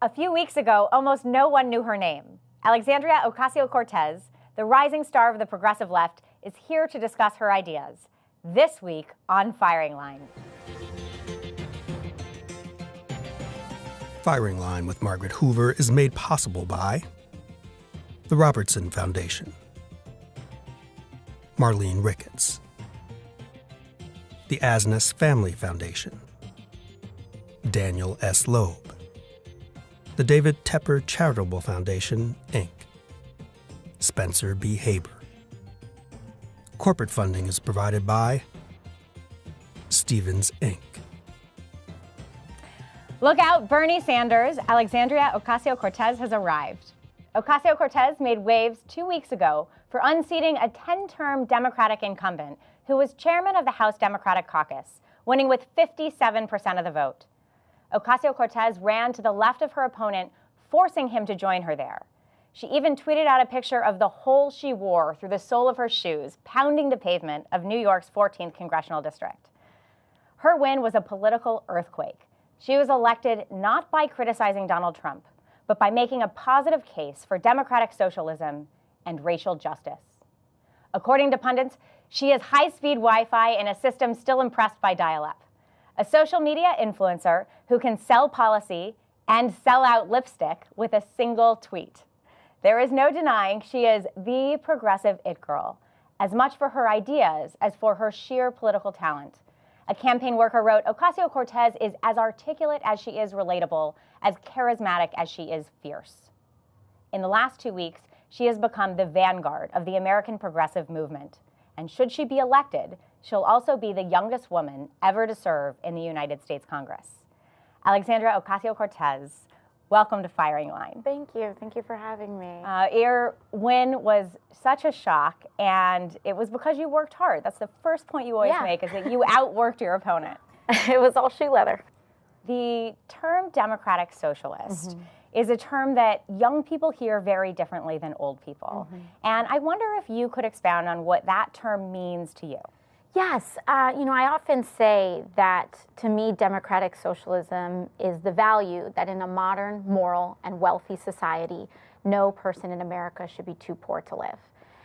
A few weeks ago, almost no one knew her name. Alexandria Ocasio-Cortez, the rising star of the progressive left, is here to discuss her ideas. This week on Firing Line. Firing Line with Margaret Hoover is made possible by the Robertson Foundation, Marlene Ricketts, the Asness Family Foundation, Daniel S. Loeb, the David Tepper Charitable Foundation, Inc., Spencer B. Haber. Corporate funding is provided by Stevens, Inc. Look out, Bernie Sanders. Alexandria Ocasio-Cortez has arrived. Ocasio-Cortez made waves 2 weeks ago for unseating a 10-term Democratic incumbent who was chairman of the House Democratic Caucus, winning with 57% of the vote. Ocasio-Cortez ran to the left of her opponent, forcing him to join her there. She even tweeted out a picture of the hole she wore through the sole of her shoes, pounding the pavement of New York's 14th congressional district. Her win was a political earthquake. She was elected not by criticizing Donald Trump, but by making a positive case for democratic socialism and racial justice. According to pundits, she has high-speed Wi-Fi in a system still impressed by dial-up. A social media influencer who can sell policy and sell out lipstick with a single tweet. There is no denying she is the progressive it girl, as much for her ideas as for her sheer political talent. A campaign worker wrote, Ocasio-Cortez is as articulate as she is relatable, as charismatic as she is fierce. In the last 2 weeks, she has become the vanguard of the American progressive movement. And should she be elected, she'll also be the youngest woman ever to serve in the United States Congress. Alexandria Ocasio-Cortez, welcome to Firing Line. Thank you. Thank you for having me. Your win was such a shock, and it was because you worked hard. That's the first point you always make, is that you outworked your opponent. It was all shoe leather. The term democratic socialist is a term that young people hear very differently than old people. And I wonder if you could expound on what that term means to you. Yes, I often say that, to me, democratic socialism is the value that in a modern, moral, and wealthy society, no person in America should be too poor to live.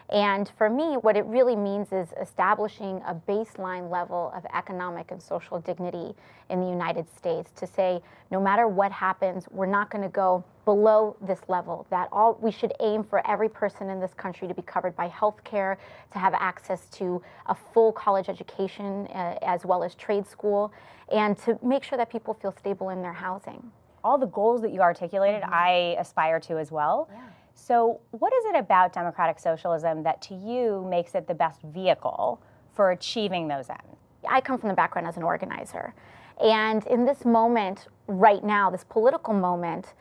And for me, what it really means is establishing a baseline level of economic and social dignity in the United States to say, no matter what happens, we're not going to go below this level, that we should aim for every person in this country to be covered by health care, to have access to a full college education as well as trade school, and to make sure that people feel stable in their housing. All the goals that you articulated, I aspire to as well. Yeah. So what is it about democratic socialism that to you makes it the best vehicle for achieving those ends? I come from the background as an organizer. And in this moment right now, this political moment,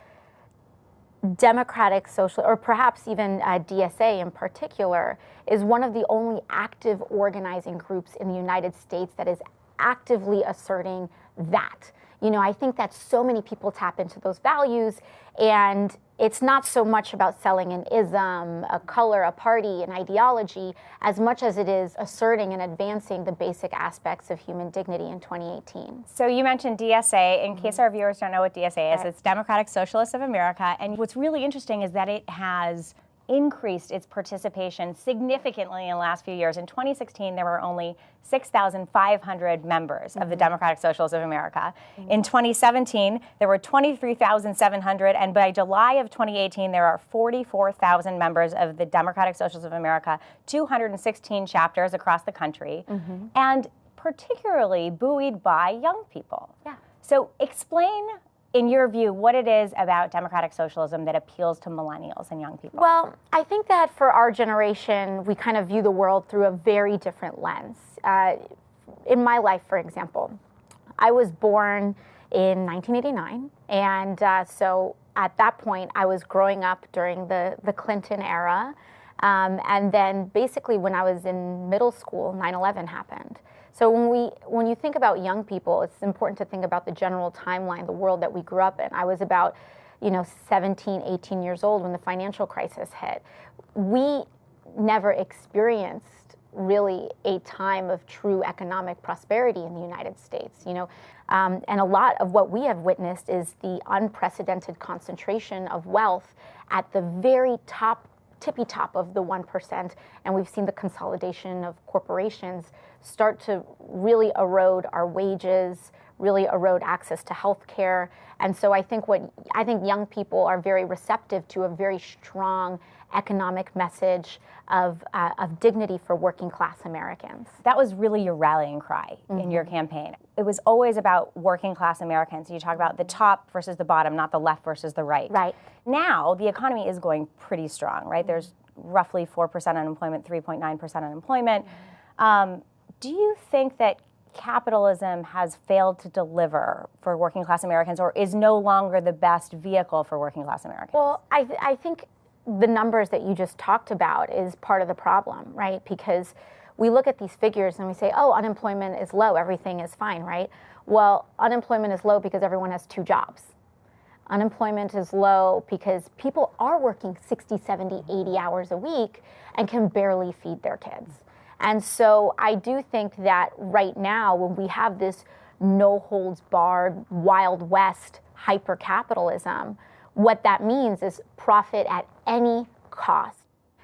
democratic social, or perhaps even DSA in particular, is one of the only active organizing groups in the United States that is actively asserting that. I think that so many people tap into those values, and it's not so much about selling an ism, a color, a party, an ideology, as much as it is asserting and advancing the basic aspects of human dignity in 2018. So you mentioned DSA. In case our viewers don't know what DSA is, it's Democratic Socialists of America. And what's really interesting is that it has increased its participation significantly in the last few years. In 2016, there were only 6,500 members of the Democratic Socialists of America. In 2017, there were 23,700, and by July of 2018, there are 44,000 members of the Democratic Socialists of America, 216 chapters across the country, and particularly buoyed by young people. Yeah. So explain, in your view, what it is about democratic socialism that appeals to millennials and young people. Well, I think that for our generation, we kind of view the world through a very different lens. In my life, for example, I was born in 1989, and so at that point, I was growing up during the Clinton era, and then basically when I was in middle school, 9/11 happened. So when you think about young people, it's important to think about the general timeline, the world that we grew up in. I was about 17, 18 years old when the financial crisis hit. We never experienced really a time of true economic prosperity in the United States. And a lot of what we have witnessed is the unprecedented concentration of wealth at the very top, tippy top of the 1%. And we've seen the consolidation of corporations start to really erode our wages, really erode access to health care. And so I think young people are very receptive to a very strong economic message of dignity for working class Americans. That was really your rallying cry in your campaign. It was always about working class Americans. You talk about the top versus the bottom, not the left versus the right. Right. Now, the economy is going pretty strong, right? There's roughly 4% unemployment, 3.9% unemployment. Do you think that capitalism has failed to deliver for working class Americans, or is no longer the best vehicle for working class Americans? Well, I think the numbers that you just talked about is part of the problem, right? Because we look at these figures and we say, oh, unemployment is low, everything is fine, right? Well, unemployment is low because everyone has 2 jobs. Unemployment is low because people are working 60, 70, 80 hours a week and can barely feed their kids. And so I do think that right now, when we have this no-holds-barred, Wild West hyper-capitalism, what that means is profit at any cost.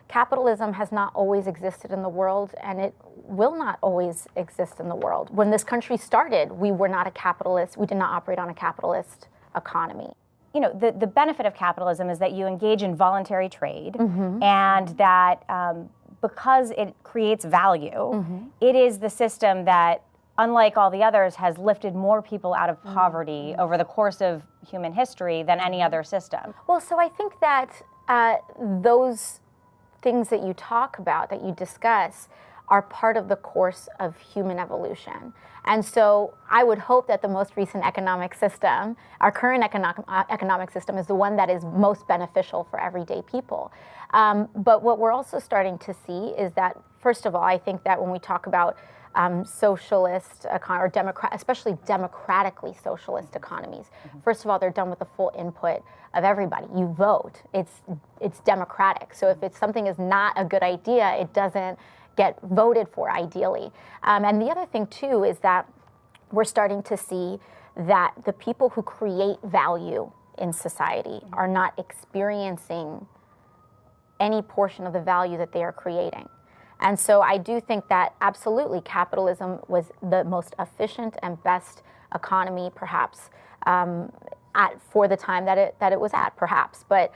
Capitalism has not always existed in the world, and it will not always exist in the world. When this country started, we were not a capitalist. We did not operate on a capitalist economy. You know, the benefit of capitalism is that you engage in voluntary trade, and that because it creates value, it is the system that, unlike all the others, has lifted more people out of poverty over the course of human history than any other system. Well, so I think that those things that you talk about, that you discuss, are part of the course of human evolution. And so I would hope that the most recent economic system, our current economic system, is the one that is most beneficial for everyday people. But what we're also starting to see is that, first of all, I think that when we talk about socialist or especially democratically socialist economies, first of all, they're done with the full input of everybody. You vote. It's democratic. So if something is not a good idea, it doesn't get voted for, ideally. And the other thing, too, is that we're starting to see that the people who create value in society are not experiencing any portion of the value that they are creating. And so I do think that absolutely capitalism was the most efficient and best economy, perhaps, for the time that it was at, perhaps. But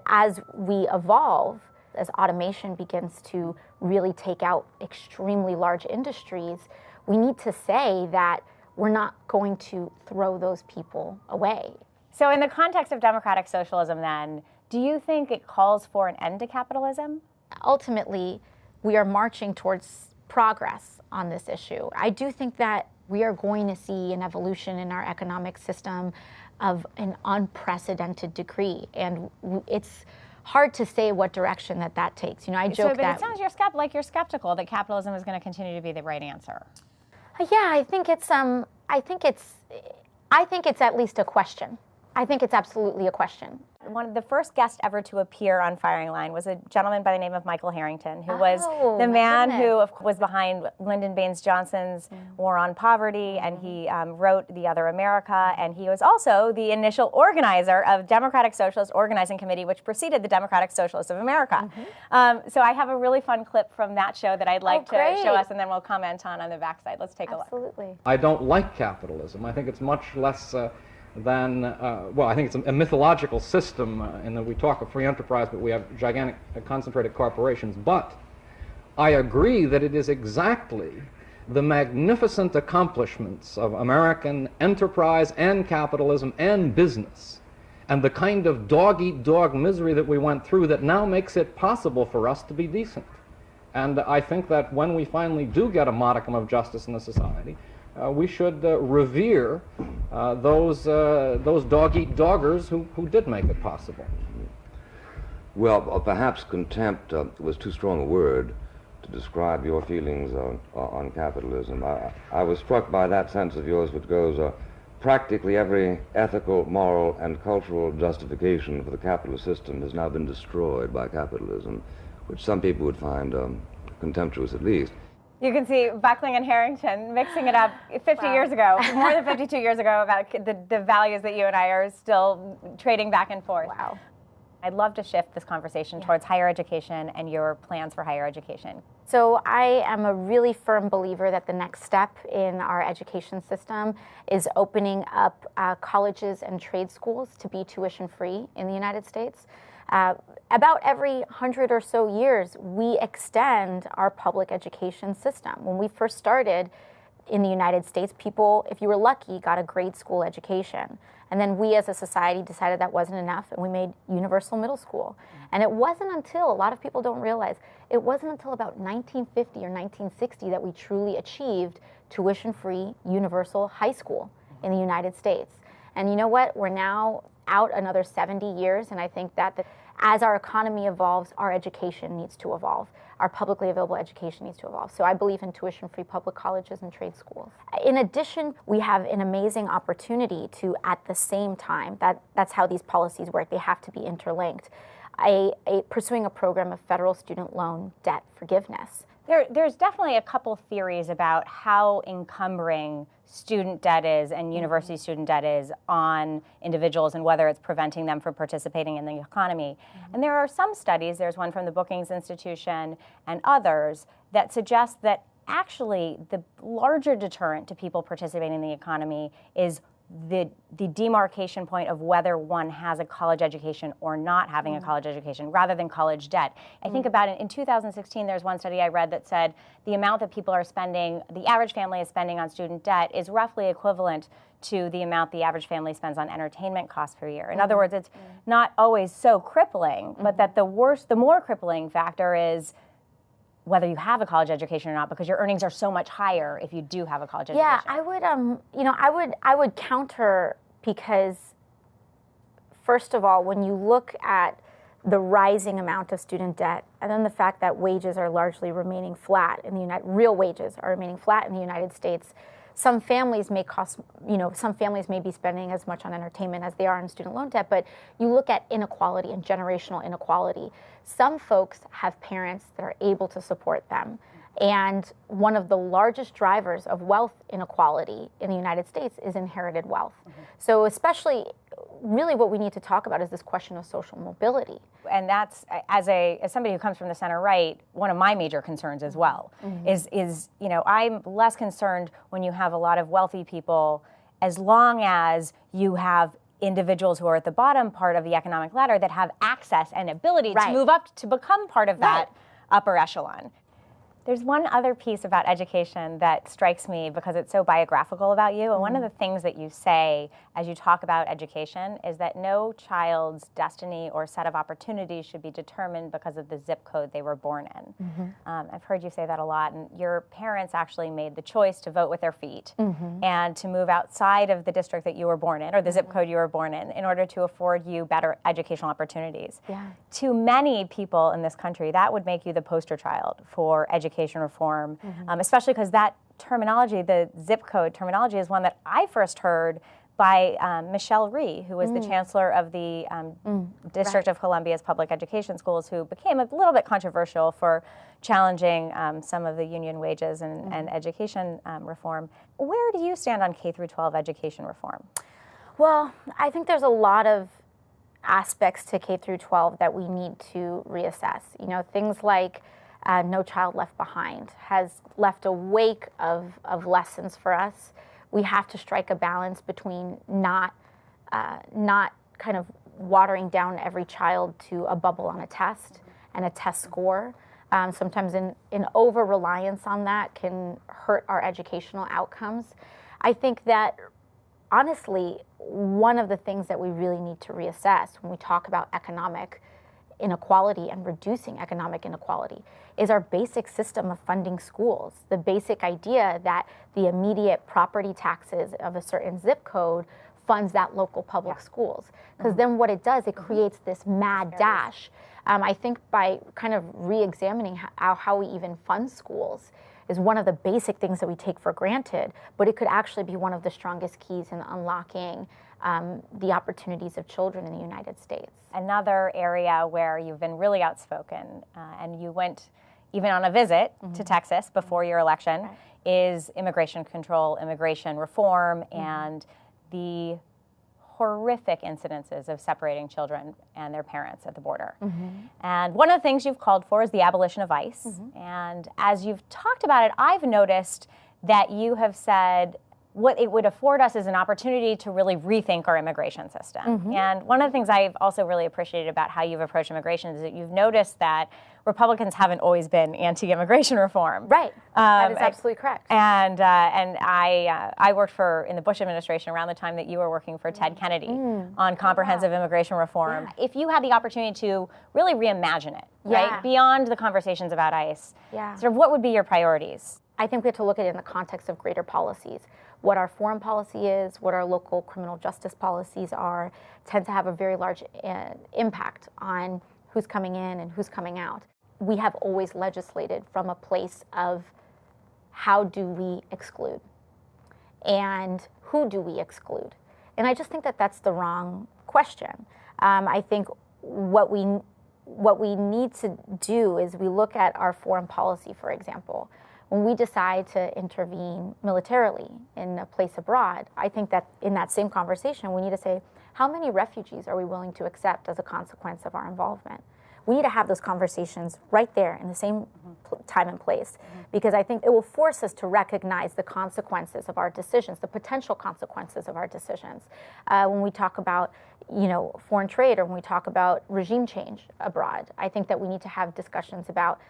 as we evolve, as automation begins to really take out extremely large industries, we need to say that we're not going to throw those people away. So in the context of democratic socialism, then, do you think it calls for an end to capitalism? Ultimately, we are marching towards progress on this issue. I do think that we are going to see an evolution in our economic system of an unprecedented degree, and it's hard to say what direction that takes. You know, I joke that. But it sounds like you're skeptical that capitalism is going to continue to be the right answer. Yeah, I think it's at least a question. I think it's absolutely a question. One of the first guests ever to appear on Firing Line was a gentleman by the name of Michael Harrington, who was the man who was behind Lyndon Baines Johnson's War on Poverty, and he wrote The Other America, and he was also the initial organizer of Democratic Socialist Organizing Committee, which preceded the Democratic Socialists of America. So I have a really fun clip from that show that I'd like to show us, and then we'll comment on the backside. Let's take a look. Absolutely. I don't like capitalism. I think it's much less than, well, I think it's a mythological system in that we talk of free enterprise, but we have gigantic concentrated corporations. But I agree that it is exactly the magnificent accomplishments of American enterprise and capitalism and business, and the kind of dog-eat-dog misery that we went through, that now makes it possible for us to be decent. And I think that when we finally do get a modicum of justice in the society, we should revere those dog-eat-doggers who did make it possible. Well, perhaps contempt was too strong a word to describe your feelings on capitalism. I was struck by that sense of yours, which goes, practically every ethical, moral, and cultural justification for the capitalist system has now been destroyed by capitalism, which some people would find contemptuous at least. You can see Buckling and Harrington mixing it up 50 years ago, more than 52 years ago, about the values that you and I are still trading back and forth. Wow. I'd love to shift this conversation towards higher education and your plans for higher education. So I am a really firm believer that the next step in our education system is opening up colleges and trade schools to be tuition-free in the United States. About every 100 or so years, we extend our public education system. When we first started in the United States, people, if you were lucky, got a grade school education. And then we as a society decided that wasn't enough, and we made universal middle school. And it wasn't until, a lot of people don't realize, it wasn't until about 1950 or 1960 that we truly achieved tuition-free universal high school in the United States. And you know what? We're now out another 70 years, and I think that as our economy evolves, our education needs to evolve. Our publicly available education needs to evolve. So I believe in tuition-free public colleges and trade schools. In addition, we have an amazing opportunity to, at the same time, that's how these policies work, they have to be interlinked, pursuing a program of federal student loan debt forgiveness. There's definitely a couple theories about how encumbering student debt is and university student debt is on individuals and whether it's preventing them from participating in the economy. And there are some studies, there's one from the Brookings Institution and others, that suggest that actually the larger deterrent to people participating in the economy is the demarcation point of whether one has a college education or not having a college education, rather than college debt. I think about it, in 2016, there's one study I read that said the amount that people are spending, the average family is spending on student debt is roughly equivalent to the amount the average family spends on entertainment costs per year. In other words, it's not always so crippling, but that the more crippling factor is whether you have a college education or not, because your earnings are so much higher if you do have a college education. Yeah, I would, I would counter, because first of all, when you look at the rising amount of student debt, and then the fact that wages are largely remaining flat in the real wages are remaining flat in the United States, some families may some families may be spending as much on entertainment as they are on student loan debt, but you look at inequality and generational inequality. Some folks have parents that are able to support them. And one of the largest drivers of wealth inequality in the United States is inherited wealth. So especially, really what we need to talk about is this question of social mobility. And that's, as somebody who comes from the center right, one of my major concerns as well, is I'm less concerned when you have a lot of wealthy people, as long as you have individuals who are at the bottom part of the economic ladder that have access and ability to move up to become part of that upper echelon. There's one other piece about education that strikes me because it's so biographical about you. And one of the things that you say as you talk about education is that no child's destiny or set of opportunities should be determined because of the zip code they were born in. I've heard you say that a lot. And your parents actually made the choice to vote with their feet and to move outside of the district that you were born in, or the zip code you were born in order to afford you better educational opportunities. To many people in this country, that would make you the poster child for education reform, especially because that terminology, the zip code terminology, is one that I first heard by Michelle Rhee, who was the chancellor of the District of Columbia's public education schools, who became a little bit controversial for challenging some of the union wages and education reform. Where do you stand on K through 12 education reform? Well, I think there's a lot of aspects to K through 12 that we need to reassess. Things like No Child Left Behind has left a wake of lessons for us. We have to strike a balance between not kind of watering down every child to a bubble on a test and a test score. Sometimes an over-reliance on that can hurt our educational outcomes. I think that, honestly, one of the things that we really need to reassess when we talk about economic inequality and reducing economic inequality is our basic system of funding schools. The basic idea that the immediate property taxes of a certain zip code funds that local public schools. Because then what it does, it creates this mad dash. I think by kind of re-examining how we even fund schools is one of the basic things that we take for granted, but it could actually be one of the strongest keys in unlocking the opportunities of children in the United States. Another area where you've been really outspoken, and you went even on a visit to Texas before your election, is immigration control, immigration reform, and the horrific incidences of separating children and their parents at the border. And one of the things you've called for is the abolition of ICE. And as you've talked about it, I've noticed that you have said what it would afford us is an opportunity to really rethink our immigration system. And one of the things I've also really appreciated about how you've approached immigration is that you've noticed that Republicans haven't always been anti-immigration reform. Right, that is absolutely correct. And I worked in the Bush administration around the time that you were working for Ted Kennedy on comprehensive immigration reform. If you had the opportunity to really reimagine it, right, beyond the conversations about ICE, sort of what would be your priorities? I think we have to look at it in the context of greater policies. What our foreign policy is, what our local criminal justice policies are, tend to have a very large impact on who's coming in and who's coming out. We have always legislated from a place of how do we exclude and who do we exclude? And I just think that that's the wrong question. I think what we need to do is we look at our foreign policy, for example. When we decide to intervene militarily in a place abroad, I think that in that same conversation, we need to say, how many refugees are we willing to accept as a consequence of our involvement? We need to have those conversations right there in the same time and place, because I think it will force us to recognize the consequences of our decisions, the potential consequences of our decisions. When we talk about, foreign trade, or when we talk about regime change abroad, I think that we need to have discussions about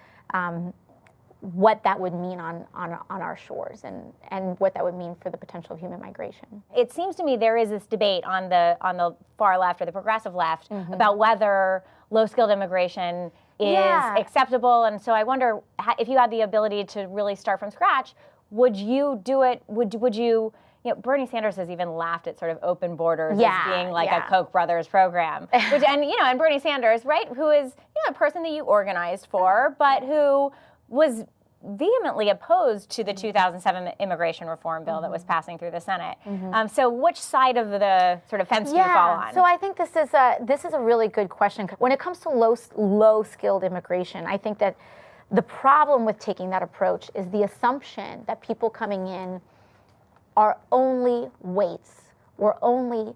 what that would mean on our shores and what that would mean for the potential of human migration. It seems to me there is this debate on the far left or the progressive left about whether low-skilled immigration is acceptable, and so I wonder if you had the ability to really start from scratch, would you do it? Would you? Bernie Sanders has even laughed at sort of open borders as being like a Koch brothers program, and Bernie Sanders, right, who is a person that you organized for, but who was vehemently opposed to the 2007 immigration reform bill that was passing through the Senate. So which side of the sort of fence do you fall on? So I think this is a really good question. When it comes to low-skilled immigration, I think that the problem with taking that approach is the assumption that people coming in are only weights or only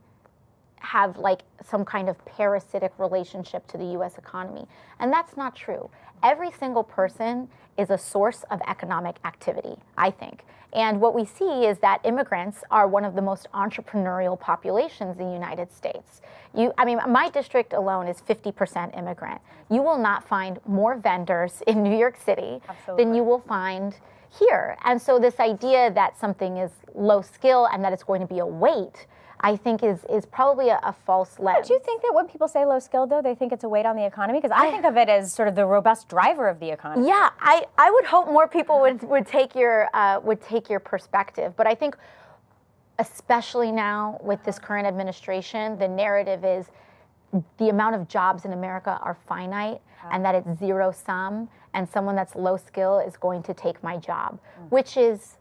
have like some kind of parasitic relationship to the U.S. economy. And that's not true. Every single person is a source of economic activity, I think. And what we see is that immigrants are one of the most entrepreneurial populations in the United States. My district alone is 50% immigrant. You will not find more vendors in New York City than you will find here. And so this idea that something is low skill and that it's going to be a weight, I think is probably a false lens. Do you think that when people say low skilled, though, they think it's a weight on the economy? Because I think of it as sort of the robust driver of the economy. Yeah, I would hope more people would take your perspective. But I think, especially now with this current administration, the narrative is the amount of jobs in America are finite and that it's zero sum, and someone that's low skill is going to take my job, which is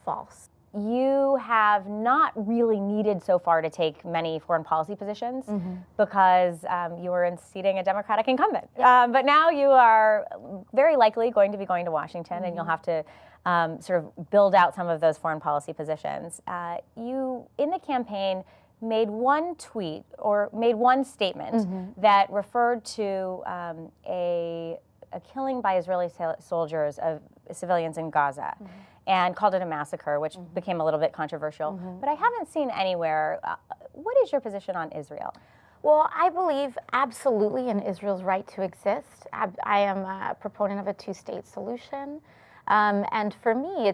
false. You have not really needed so far to take many foreign policy positions because you were unseating a Democratic incumbent. But now you are very likely going to be going to Washington, and you'll have to sort of build out some of those foreign policy positions. You, in the campaign, made one tweet or made one statement that referred to a killing by Israeli soldiers of civilians in Gaza. And called it a massacre, which became a little bit controversial. But I haven't seen anywhere. What is your position on Israel? Well, I believe absolutely in Israel's right to exist. I am a proponent of a two-state solution. And for me,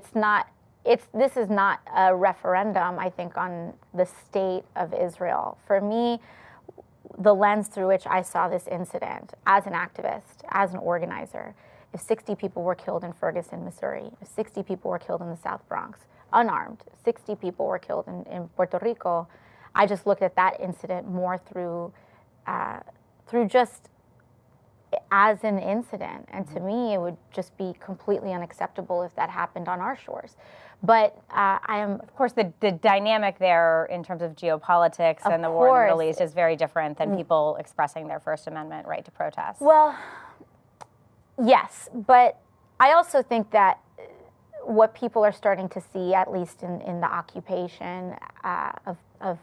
this is not a referendum, I think, on the state of Israel. For me, the lens through which I saw this incident as an activist, as an organizer, if 60 people were killed in Ferguson, Missouri, if 60 people were killed in the South Bronx, unarmed, 60 people were killed in Puerto Rico, I just looked at that incident more through just as an incident. And to me, it would just be completely unacceptable if that happened on our shores. But of course, the dynamic there in terms of geopolitics and the war in the Middle East is very different than people expressing their First Amendment right to protest. Well, yes, but I also think that what people are starting to see, at least in the occupation of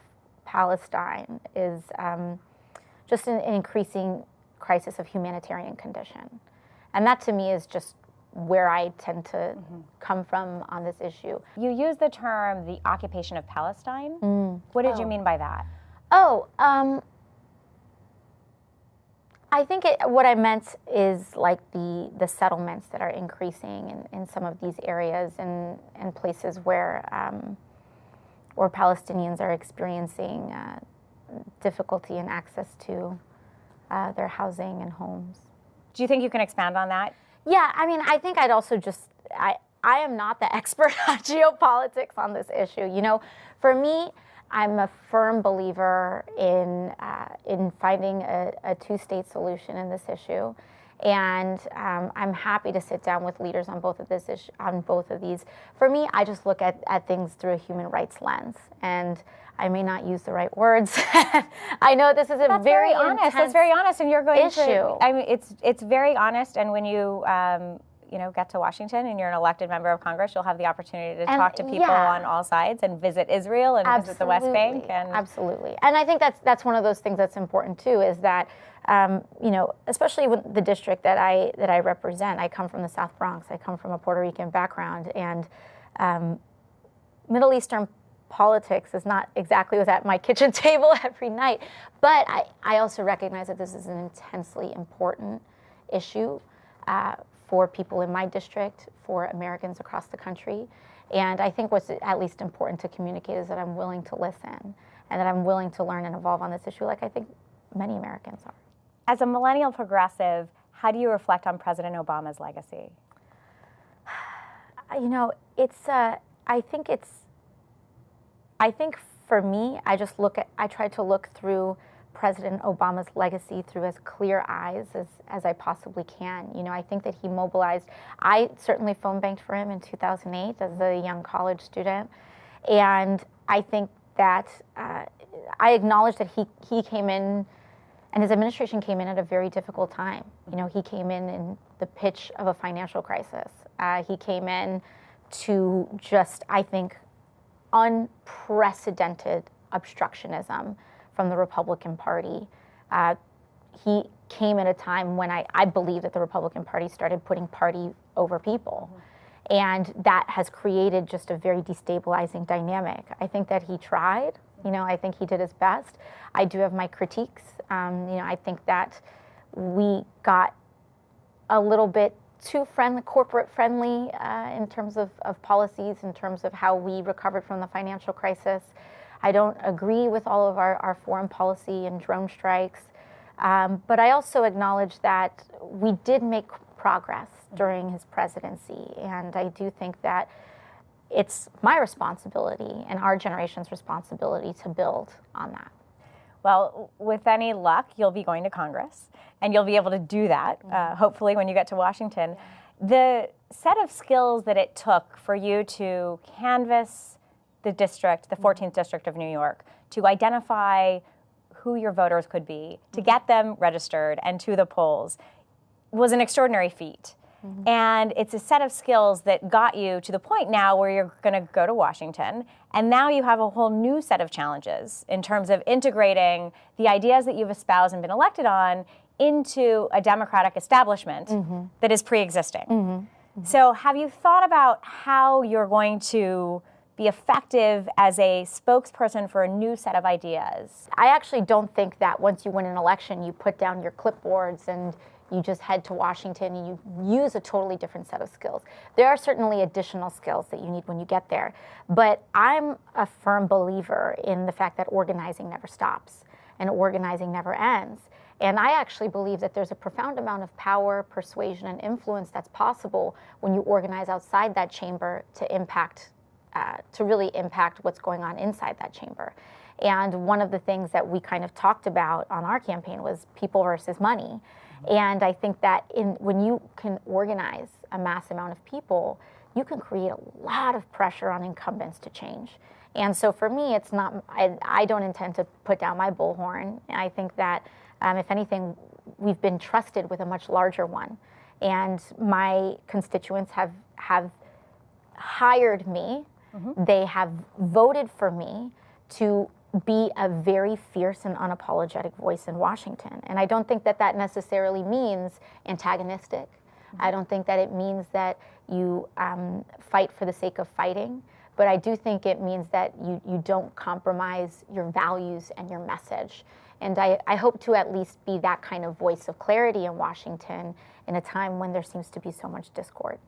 Palestine, is just an increasing crisis of humanitarian condition. And that to me is just where I tend to come from on this issue. You use the term the occupation of Palestine. What did you mean by that? I think what I meant is like the settlements that are increasing in some of these areas and places where Palestinians are experiencing difficulty in access to their housing and homes. Do you think you can expand on that? Yeah, I mean, I think I'd also just, I am not the expert on geopolitics on this issue. You know, for me, I'm a firm believer in finding a two-state solution in this issue, and I'm happy to sit down with leaders on both of these. For me, I just look at things through a human rights lens, and I may not use the right words. I know this is That's very honest. That's very honest, and you're going issue. to. I mean, it's very honest, and when you get to Washington and you're an elected member of Congress, you'll have the opportunity to talk to people on all sides and visit Israel and visit the West Bank. And absolutely, and I think that's one of those things that's important too. Is that especially with the district that I represent. I come from the South Bronx. I come from a Puerto Rican background, and Middle Eastern politics is not exactly what's at my kitchen table every night. But I also recognize that this is an intensely important issue for people in my district, for Americans across the country. And I think what's at least important to communicate is that I'm willing to listen and that I'm willing to learn and evolve on this issue like I think many Americans are. As a millennial progressive, how do you reflect on President Obama's legacy? You know, I think for me, I try to look through President Obama's legacy through as clear eyes as I possibly can. You know, I think that he mobilized. I certainly phone banked for him in 2008 as a young college student, and I think that I acknowledge that he came in, and his administration came in at a very difficult time. You know, he came in the pitch of a financial crisis. He came in to just, I think, unprecedented obstructionism from the Republican Party. He came at a time when I believe that the Republican Party started putting party over people. And that has created just a very destabilizing dynamic. I think that he tried. You know, I think he did his best. I do have my critiques. I think that we got a little bit too corporate friendly in terms of policies, in terms of how we recovered from the financial crisis. I don't agree with all of our foreign policy and drone strikes, but I also acknowledge that we did make progress during his presidency, and I do think that it's my responsibility and our generation's responsibility to build on that. Well, with any luck, you'll be going to Congress, and you'll be able to do that, hopefully, when you get to Washington. The set of skills that it took for you to canvass the district, the 14th District of New York, to identify who your voters could be, to get them registered and to the polls, was an extraordinary feat. And it's a set of skills that got you to the point now where you're going to go to Washington, and now you have a whole new set of challenges in terms of integrating the ideas that you've espoused and been elected on into a Democratic establishment that is pre-existing. So have you thought about how you're going to be effective as a spokesperson for a new set of ideas? I actually don't think that once you win an election, you put down your clipboards and you just head to Washington and you use a totally different set of skills. There are certainly additional skills that you need when you get there, but I'm a firm believer in the fact that organizing never stops and organizing never ends. And I actually believe that there's a profound amount of power, persuasion, and influence that's possible when you organize outside that chamber to really impact what's going on inside that chamber. And one of the things that we kind of talked about on our campaign was people versus money. And I think that when you can organize a mass amount of people, you can create a lot of pressure on incumbents to change. And so for me, it's not, I don't intend to put down my bullhorn. I think that if anything, we've been trusted with a much larger one. And my constituents have hired me. They have voted for me to be a very fierce and unapologetic voice in Washington. And I don't think that that necessarily means antagonistic. I don't think that it means that you fight for the sake of fighting. But I do think it means that you don't compromise your values and your message. And I hope to at least be that kind of voice of clarity in Washington in a time when there seems to be so much discord.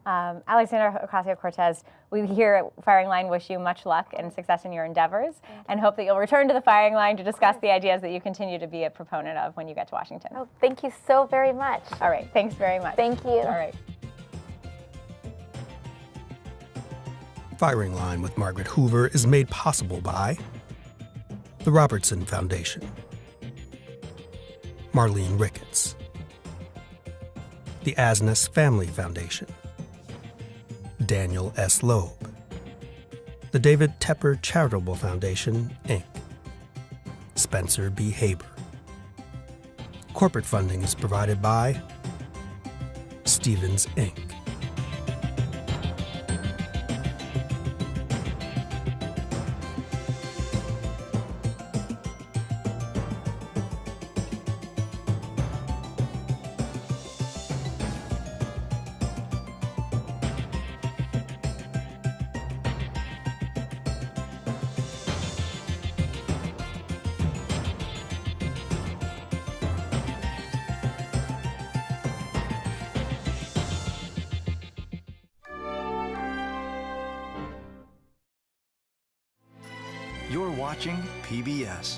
Alexandria Ocasio-Cortez, we here at Firing Line wish you much luck and success in your endeavors and hope that you'll return to the firing line to discuss the ideas that you continue to be a proponent of when you get to Washington. Oh, thank you so very much. All right, thanks very much. Thank you. All right. Firing Line with Margaret Hoover is made possible by the Robertson Foundation, Marlene Ricketts, the Asness Family Foundation, Daniel S. Loeb, the David Tepper Charitable Foundation, Inc., Spencer B. Haber. Corporate funding is provided by Stevens, Inc. You're watching PBS.